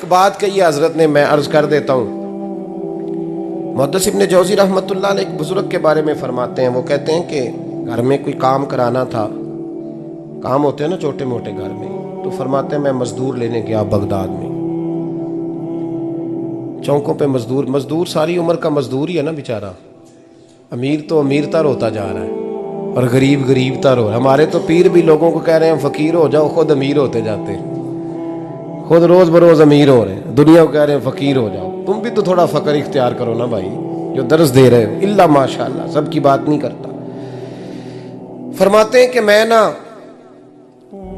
एक बात कही हजरत ने, मैं अर्ज कर देता हूँ। मुहद्दिस इब्न जौज़ी रहमतुल्लाह अलैह एक बुजुर्ग के बारे में फरमाते हैं, वो कहते हैं कि घर में कोई काम कराना था, काम होते हैं ना छोटे मोटे घर में, तो फरमाते हैं मैं मजदूर लेने गया बगदाद में। चौकों पे मजदूर सारी उम्र का मजदूर ही है ना बेचारा। अमीर तो अमीरतर होता जा रहा है और गरीब गरीबतर हो रहा है। हमारे तो पीर भी लोगों को कह रहे हैं फकीर हो जाओ, खुद अमीर होते जाते हैं, खुद रोज बरोज अमीर हो रहे हैं, दुनिया को कह रहे हैं फकीर हो जाओ। तुम भी तो थोड़ा फकर इख्तियार करो ना भाई, जो दर्स दे रहे हो। इल्ला माशाअल्लाह, सबकी बात नहीं करता। फरमाते हैं कि मैं ना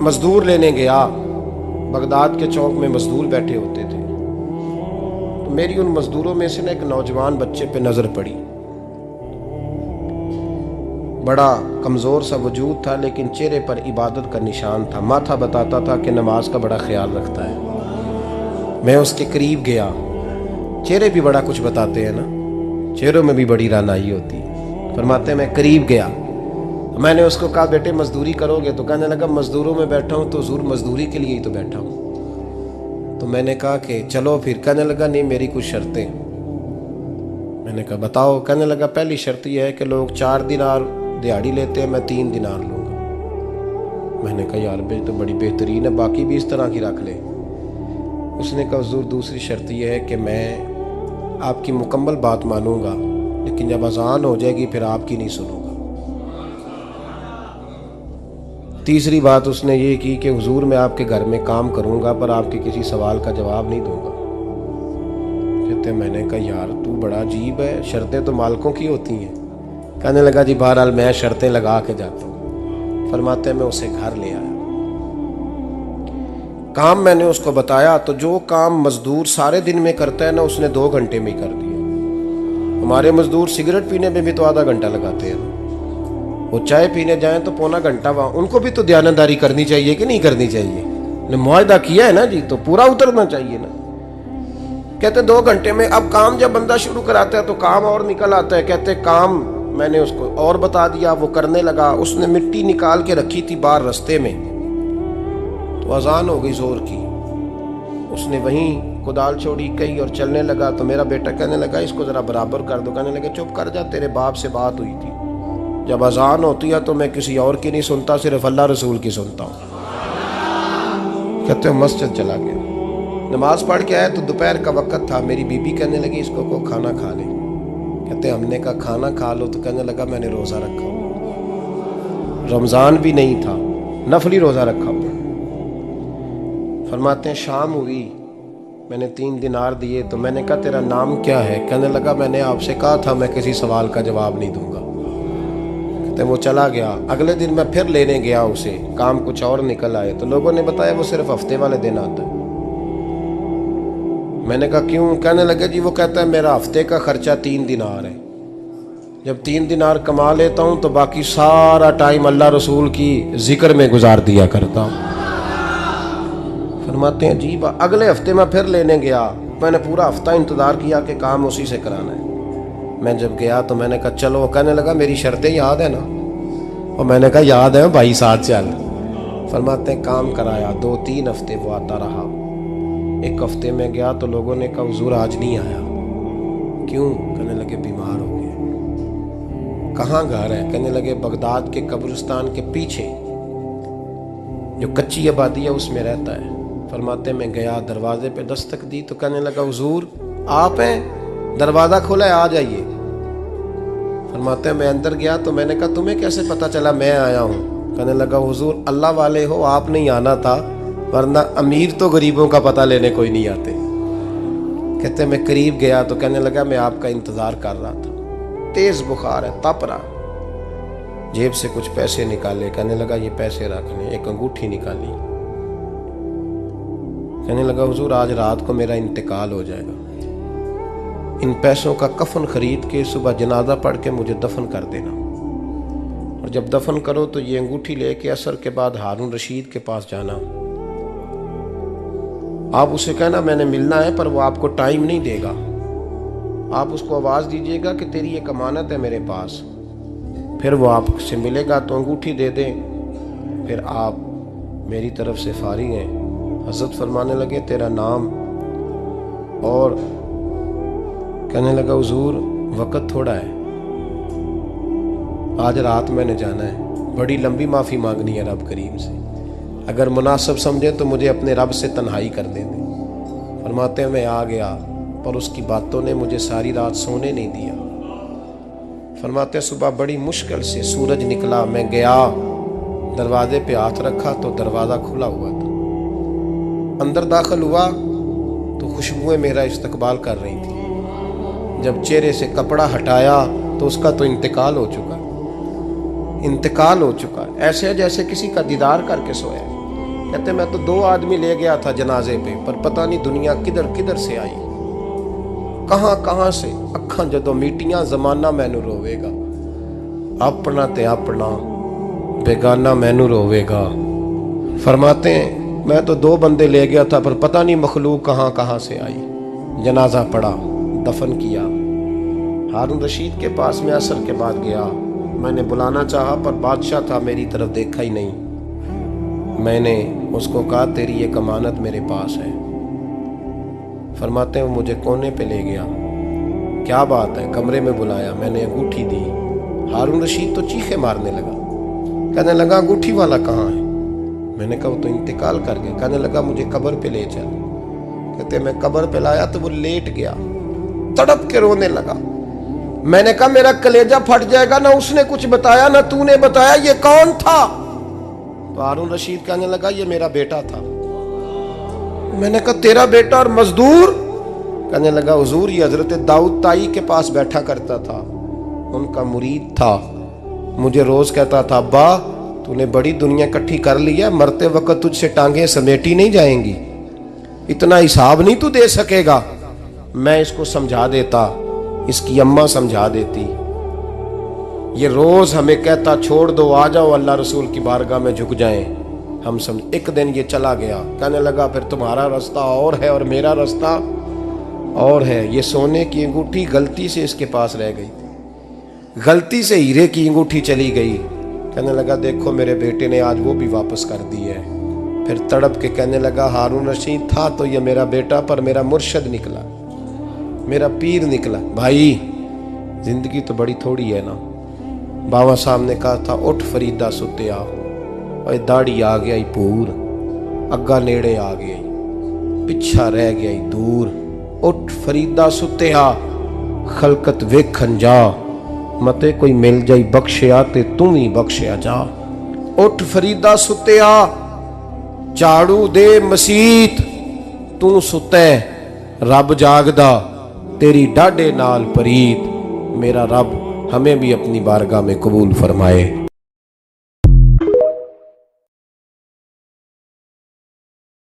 मजदूर लेने गया, बगदाद के चौक में मजदूर बैठे होते थे, तो मेरी उन मजदूरों में से ना एक नौजवान बच्चे पे नजर पड़ी। बड़ा कमजोर सा वजूद था, लेकिन चेहरे पर इबादत का निशान था। माथा बताता था कि नमाज का बड़ा ख्याल रखता है। मैं उसके करीब गया। चेहरे भी बड़ा कुछ बताते हैं ना, चेहरों में भी बड़ी रानाई होती है। फरमाते हैं मैं करीब गया, मैंने उसको कहा बेटे मजदूरी करोगे? तो कहने लगा मजदूरों में बैठा हूँ तो हुजूर मजदूरी के लिए ही तो बैठा हूँ। तो मैंने कहा कि चलो फिर। कहने लगा नहीं, मेरी कुछ शर्तें। मैंने कहा बताओ? कहने लगा पहली शर्त यह है कि लोग 4 दिनार दिहाड़ी लेते हैं, मैं 3 दिनार लूँगा। मैंने कहा यार भाई तो बड़ी बेहतरीन है, बाकी भी इस तरह की रख ले। उसने कहा हुजूर दूसरी शर्त यह है कि मैं आपकी मुकम्मल बात मानूंगा, लेकिन जब अजान हो जाएगी फिर आपकी नहीं सुनूंगा। तीसरी बात उसने ये की कि हुजूर मैं आपके घर में काम करूंगा पर आपके किसी सवाल का जवाब नहीं दूंगा। कहते मैंने कहा यार तू बड़ा अजीब है, शर्तें तो मालिकों की होती हैं। कहने लगा जी बहरहाल मैं शर्तें लगा के जाता हूँ। फरमाते हैं मैं उसे घर ले आया, काम मैंने उसको बताया, तो जो काम मजदूर सारे दिन में करता है ना, उसने 2 घंटे में ही कर दिया। हमारे मजदूर सिगरेट पीने में भी तो आधा घंटा लगाते हैं, वो चाय पीने जाएं तो पौना घंटा वहाँ। उनको भी तो दयानतदारी करनी चाहिए कि नहीं करनी चाहिए? ने मुआहदा किया है ना जी, तो पूरा उतरना चाहिए ना। कहते 2 घंटे में। अब काम जब बंदा शुरू कराता है तो काम और निकल आता है। कहते काम मैंने उसको और बता दिया, वो करने लगा। उसने मिट्टी निकाल के रखी थी बाहर रास्ते में, तो अजान हो गई जोर की। उसने वहीं कुदाल छोड़ी कही और चलने लगा। तो मेरा बेटा कहने लगा इसको जरा बराबर कर दो। कहने लगा चुप कर जा, तेरे बाप से बात हुई थी, जब अजान होती है तो मैं किसी और की नहीं सुनता, सिर्फ अल्लाह रसूल की सुनता हूँ। कहते हो मस्जिद चला गया, नमाज पढ़ के आया तो दोपहर का वक्त था। मेरी बीबी कहने लगी इसको को खाना खा ले। कहते हमने कहा खाना खा लो, तो कहने लगा मैंने रोज़ा रखा हुआ, रमज़ान भी नहीं था, नफली रोज़ा रखा हुआ। फरमाते हैं शाम हुई, मैंने 3 दिनार दिए, तो मैंने कहा तेरा नाम क्या है? कहने लगा मैंने आपसे कहा था मैं किसी सवाल का जवाब नहीं दूंगा। कहते वो चला गया। अगले दिन मैं फिर लेने गया उसे, काम कुछ और निकल आए, तो लोगों ने बताया वो सिर्फ हफ्ते वाले दिन आता है। मैंने कहा क्यों? कहने लगे जी वो कहता है मेरा हफ्ते का खर्चा 3 दिनार है, जब 3 दिनार कमा लेता हूँ तो बाकी सारा टाइम अल्लाह रसूल की जिक्र में गुजार दिया करता हूँ। फरमाते हैं जी अगले हफ्ते मैं फिर लेने गया। मैंने पूरा हफ्ता इंतज़ार किया कि काम उसी से कराना है। मैं जब गया तो मैंने कहा चलो। कहने लगा मेरी शर्तें याद है ना? और मैंने कहा याद है भाई, साथ चल। फरमाते हैं काम कराया, 2-3 हफ्ते वो आता रहा। एक हफ्ते में गया तो लोगों ने कहा हुजूर आज नहीं आया। क्यों? कहने लगे बीमार हो गए। कहाँ घर है? कहने लगे बगदाद के कब्रिस्तान के पीछे जो कच्ची आबादी है उसमें रहता है। फरमाते मैं गया, दरवाजे पे दस्तक दी तो कहने लगा हुजूर आप हैं? दरवाज़ा खुला है, आ जाइए। फरमाते मैं अंदर गया तो मैंने कहा तुम्हें कैसे पता चला मैं आया हूँ? कहने लगा हुजूर अल्लाह वाले हो, आप नहीं आना था, वरना अमीर तो गरीबों का पता लेने कोई नहीं आते। कहते मैं करीब गया तो कहने लगा मैं आपका इंतज़ार कर रहा था, तेज़ बुखार है, तप रहा। जेब से कुछ पैसे निकाले, कहने लगा ये पैसे रख लें। एक अंगूठी निकाली, कहने लगा हुजूर आज रात को मेरा इंतकाल हो जाएगा, इन पैसों का कफन खरीद के सुबह जनाजा पढ़ के मुझे दफन कर देना, और जब दफन करो तो ये अंगूठी लेके असर के बाद हारून रशीद के पास जाना। आप उसे कहना मैंने मिलना है, पर वो आपको टाइम नहीं देगा। आप उसको आवाज़ दीजिएगा कि तेरी एक अमानत है मेरे पास, फिर वो आपसे मिलेगा तो अंगूठी दे दें, फिर आप मेरी तरफ से फारिग हैं। हज़रत फरमाने लगे तेरा नाम और कहने लगा हुजूर वक्त थोड़ा है, आज रात मैंने जाना है, बड़ी लंबी माफ़ी मांगनी है रब करीम से, अगर मुनासिब समझे तो मुझे अपने रब से तन्हाई कर दे दे। फरमाते हैं मैं आ गया, पर उसकी बातों ने मुझे सारी रात सोने नहीं दिया। फरमाते हैं सुबह बड़ी मुश्किल से सूरज निकला, मैं गया, दरवाजे पे हाथ रखा तो दरवाज़ा खुला हुआ था। अंदर दाखिल हुआ तो खुशबुएं मेरा इस्तकबाल कर रही थी। जब चेहरे से कपड़ा हटाया तो उसका तो इंतकाल हो चुका, इंतकाल हो चुका, ऐसे जैसे किसी का दीदार करके सोया। कहते मैं तो 2 आदमी ले गया था जनाजे पे, पर पता नहीं दुनिया किधर किधर से आई, कहां कहां से। अखां जदों मीटियां जमाना मैनू रोवेगा, अपना ते अपना बेगाना मैनू रोवेगा। फरमाते हैं मैं तो 2 बंदे ले गया था, पर पता नहीं मखलूक कहां कहां से आई। जनाजा पड़ा, दफन किया। हारून रशीद के पास में असर के बाद गया, मैंने बुलाना चाहा पर बादशाह था, मेरी तरफ देखा ही नहीं। मैंने उसको कहा तेरी एक अमानत मेरे पास है। फरमाते हैं वो मुझे कोने पे ले गया, क्या बात है, कमरे में बुलाया, मैंने अंगूठी दी। हारून रशीद तो चीखे मारने लगा, कहने लगा अंगूठी वाला कहाँ है? मैंने कहा वो तो इंतकाल कर गया। कहने लगा मुझे कब्र पे ले चल। कहते मैं कब्र पे लाया तो वो लेट गया, तड़प के रोने लगा। मैंने कहा मेरा कलेजा फट जाएगा, ना उसने कुछ बताया ना तूने बताया, ये कौन था? तो हारून रशीद कहने लगा ये मेरा बेटा था। मैंने कहा तेरा बेटा और मजदूर? कहने लगा हुजूर ये हजरत दाऊद ताई के पास बैठा करता था, उनका मुरीद था, मुझे रोज कहता था अब्बा तूने बड़ी दुनिया इकट्ठी कर ली है, मरते वक्त तुझसे टांगे समेटी नहीं जाएंगी, इतना हिसाब नहीं तू दे सकेगा। मैं इसको समझा देता, इसकी अम्मा समझा देती। ये रोज हमें कहता छोड़ दो, आ जाओ अल्लाह रसूल की बारगाह में झुक जाएं, हम समझ। एक दिन ये चला गया, कहने लगा फिर तुम्हारा रास्ता और है और मेरा रास्ता और है। ये सोने की अंगूठी गलती से इसके पास रह गई, गलती से हीरे की अंगूठी चली गई। कहने लगा देखो मेरे बेटे ने आज वो भी वापस कर दी है। फिर तड़प के कहने लगा हारून रशीद था तो ये मेरा बेटा, पर मेरा मुर्शद निकला, मेरा पीर निकला। भाई जिंदगी तो बड़ी थोड़ी है ना। बाबा साहब ने कहा था उठ फरीदा सुत्या, और दाढ़ी आ गया ही पूर, अग्गा नेड़े आ गया, पिछा रह गया ही दूर। उठ फरीदा सुत्या खलकत वेखन जा, मते कोई मिल जाई बख्शिया ते तू ही बख्शिया जा। उठ फरीदा सुत्या झाड़ू दे मसीत, तू सुते रब जागदा, तेरी डाडे नाल परीत। मेरा रब हमें भी अपनी बारगाह में कबूल फरमाए।